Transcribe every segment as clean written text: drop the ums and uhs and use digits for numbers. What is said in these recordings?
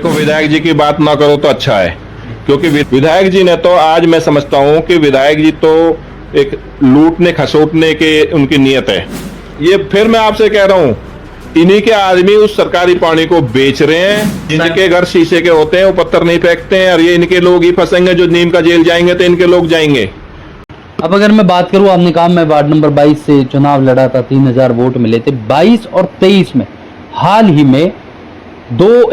देखो, विधायक जी की बात ना करो तो अच्छा है, क्योंकि विधायक जी ने तो, आज मैं समझता हूँ कि विधायक जी तो एक लूटने खसोटने के उनकी नियत है। ये फिर मैं आपसे कह रहा हूँ, इन्हीं के आदमी उस सरकारी पानी को बेच रहे हैं। जिनके घर शीशे के होते हैं वो पत्थर नहीं फेंकते हैं, और ये इनके लोग ही फंसेंगे जो नीम का जेल जाएंगे तो इनके लोग जाएंगे। अब अगर मैं बात करूं, आपने कहा मैं वार्ड नंबर 22 से चुनाव लड़ा था, 3000 वोट मिले थे। 22 और 23 में हाल ही में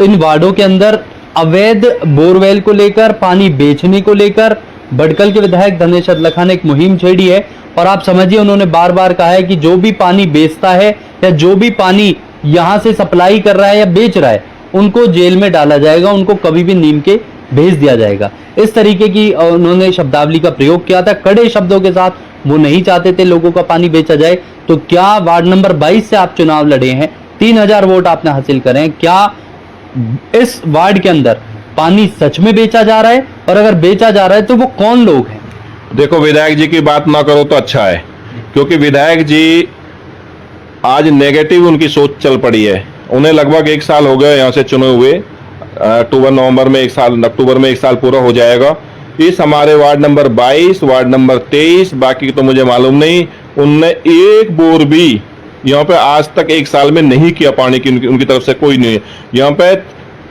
इन वार्डों के अंदर अवैध बोरवेल को लेकर, पानी बेचने को लेकर बडकल के विधायक धनेश अदलखा ने एक मुहिम छेड़ी है। और आप समझिए, उन्होंने बार बार कहा है कि जो भी पानी बेचता है या जो भी पानी यहां से सप्लाई कर रहा है या बेच रहा है, उनको जेल में डाला जाएगा, उनको कभी भी नीम के भेज दिया जाएगा। इस तरीके की उन्होंने शब्दावली का प्रयोग किया था, कड़े शब्दों के साथ। वो नहीं चाहते थे लोगों का पानी बेचा जाए। तो क्या वार्ड नंबर 22 से आप चुनाव लड़े हैं, 3000 वोट आपने हासिल करे हैं, क्या इस वार्ड के अंदर पानी सच में बेचा जा रहा है? और अगर बेचा जा रहा है तो वो कौन लोग हैं? देखो, विधायक जी की बात ना करो तो अच्छा है, क्योंकि विधायक जी आज नेगेटिव उनकी सोच चल पड़ी है। उन्हें लगभग 1 साल हो गया यहाँ से चुने हुए। अक्टूबर नवंबर में 1 साल, अक्टूबर में 1 साल पूरा हो जाएगा। इस हमारे वार्ड नंबर 22, वार्ड नंबर 23, बाकी तो मुझे मालूम नहीं, उनने एक बोर भी यहाँ पे आज तक 1 साल में नहीं किया पानी की। उनकी तरफ से कोई नहीं है। यहाँ पे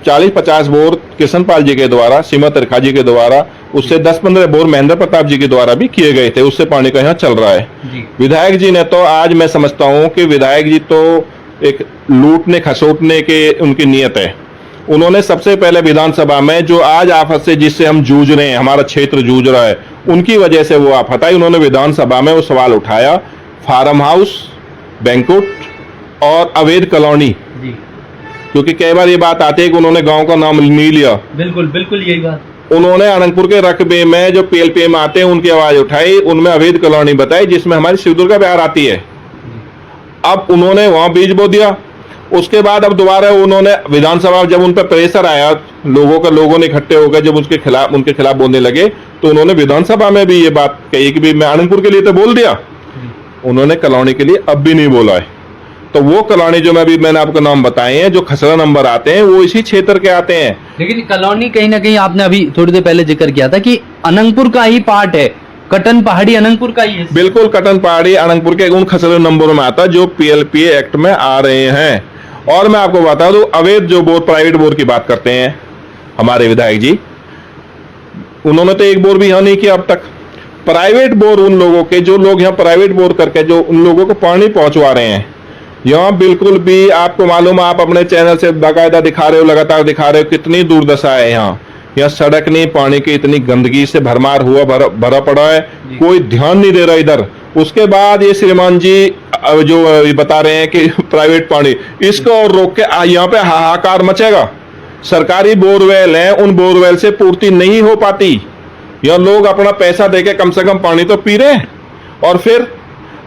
40-50 बोर कृष्णपाल जी के द्वारा, सीमा त्रिखा जी के द्वारा, उससे 10-15 बोर महेंद्र प्रताप जी के द्वारा भी किए गए थे। उससे पानी का यहाँ चल रहा है। विधायक जी ने तो, आज मैं समझता हूँ कि विधायक जी तो एक लूटने खसोटने के उनकी नियत है। उन्होंने सबसे पहले विधानसभा में जो आज आफत से जिससे हम जूझ रहे हैं, हमारा क्षेत्र जूझ रहा है, उनकी वजह से वो आफत आई। उन्होंने विधानसभा में वो सवाल उठाया, फार्म हाउस, बैंकुट और अवैध कॉलोनी। क्योंकि कई बार ये बात आती है कि उन्होंने गांव का नाम नहीं लिया। बिल्कुल बिल्कुल यही बात। उन्होंने अनंतपुर के रकबे में जो PLPM आते हैं उनकी आवाज उठाई, उनमें अवैध कॉलोनी बताई, जिसमें हमारी शिवदुर्गा बिहार आती है। अब उन्होंने वहां बीज बो दिया। उसके बाद अब दोबारा उन्होंने विधानसभा, जब उन पर प्रेशर आया, लोगों ने इकट्ठे हो गए, जब उनके खिलाफ बोलने लगे, तो उन्होंने विधानसभा में भी ये बात कही कि भी मैं अनंतपुर के लिए तो बोल दिया, उन्होंने कॉलोनी के लिए अब भी नहीं बोला है। तो वो कॉलोनी जो मैंने आपको नाम बताए हैं, जो खसरा नंबर आते हैं, वो इसी क्षेत्र के आते हैं। लेकिन कॉलोनी कहीं ना कहीं आपने अभी थोड़ी देर पहले जिक्र किया था कि अनंतपुर का ही पार्ट है, कटन पहाड़ी अनंतपुर का ही है। बिल्कुल, कटन पहाड़ी अनंतपुर के उन खसरे नंबरों में आता, जो PLPA एक्ट में आ रहे हैं। और मैं आपको बता दूं, अवैध जो बोर, प्राइवेट बोर की बात करते हैं हमारे विधायक जी, उन्होंने तो एक बोर भी यहाँ नहीं किया अब तक। प्राइवेट बोर उन लोगों के, जो लोग यहाँ प्राइवेट बोर करके जो उन लोगों को पानी पहुंचवा रहे हैं, यहाँ बिल्कुल भी आपको मालूम, आप अपने चैनल से बाकायदा दिखा रहे हो, लगातार दिखा रहे हो, कितनी दुर्दशा है यहाँ सड़क नहीं, पानी की इतनी गंदगी से भरमार हुआ भरा पड़ा है, कोई ध्यान नहीं दे रहा इधर। उसके बाद ये श्रीमान जी जो बता रहे हैं कि प्राइवेट पानी, इसको और रोक के यहाँ पे हाहाकार मचेगा। सरकारी बोरवेल हैं, उन बोरवेल से पूर्ति नहीं हो पाती। यहाँ लोग अपना पैसा देके कम से कम पानी तो पी रहे हैं। और फिर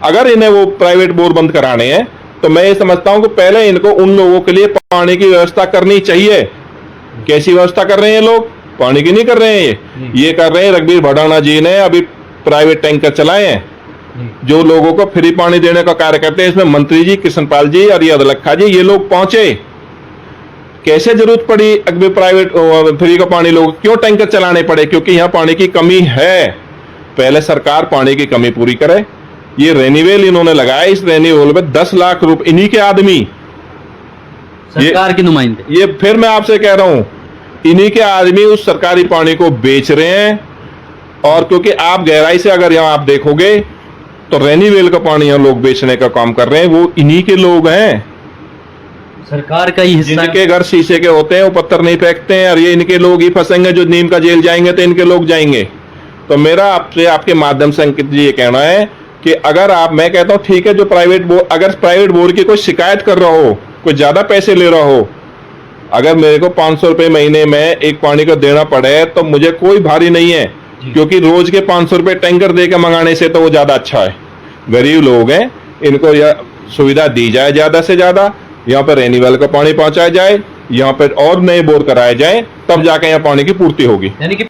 अगर इन्हें वो प्राइवेट बोर बंद कराने हैं, तो मैं ये समझता हूं कि पहले इनको उन लोगों के लिए पानी की व्यवस्था करनी चाहिए। कैसी व्यवस्था कर रहे हैं लोग? पानी की नहीं कर रहे हैं, ये कर रहे हैं। रघुवीर भडाना जी ने अभी प्राइवेट टैंकर चलाए हैं, जो लोगों को फ्री पानी देने का कार्य करते हैं। इसमें मंत्री जी, कृष्णपाल जी और ये अदलखा जी, ये लोग पहुंचे। कैसे जरूरत पड़ी अभी प्राइवेट फ्री का पानी, लोग क्यों टैंकर चलाने पड़े? क्योंकि यहाँ पानी की कमी है। पहले सरकार पानी की कमी पूरी करे। ये रेनीवेल इन्होंने लगाया, इस रेनीवेल में 10 लाख रुपए इन्हीं के आदमी, सरकार के नुमाइंदे, ये फिर मैं आपसे कह रहा हूं, इन्हीं के आदमी उस सरकारी पानी को बेच रहे हैं। और क्योंकि आप गहराई से अगर यहाँ आप देखोगे, तो रेनीवेल का पानी यहाँ लोग बेचने का काम कर रहे हैं, वो इन्हीं के लोग हैं। सरकार का ही हिस्सा। जिनके घर शीशे के होते हैं वो पत्थर नहीं फेंकते हैं, और ये इनके लोग ही फंसेंगे जो नीम का जेल जाएंगे तो इनके लोग जाएंगे। तो मेरा आपसे, आपके माध्यम से अंकित जी ये कहना है कि अगर मैं कहता हूं ठीक है, जो प्राइवेट बोर, अगर प्राइवेट बोर की कोई शिकायत कर रहा हो, कोई ज्यादा पैसे ले रहा हो, अगर मेरे को 500 रुपए महीने में एक पानी का देना पड़े, तो मुझे कोई भारी नहीं है, क्योंकि रोज के 500 रुपए टैंकर देकर मंगाने से तो वो ज्यादा अच्छा है। गरीब लोग हैं, इनको यह सुविधा दी जाए ज्यादा से ज्यादा, यहाँ पर रेनीवेल का पानी पहुंचाया जाए, यहाँ पर और नए बोर कराए जाए, तब जाके यहाँ पानी की पूर्ति होगी। यानी कि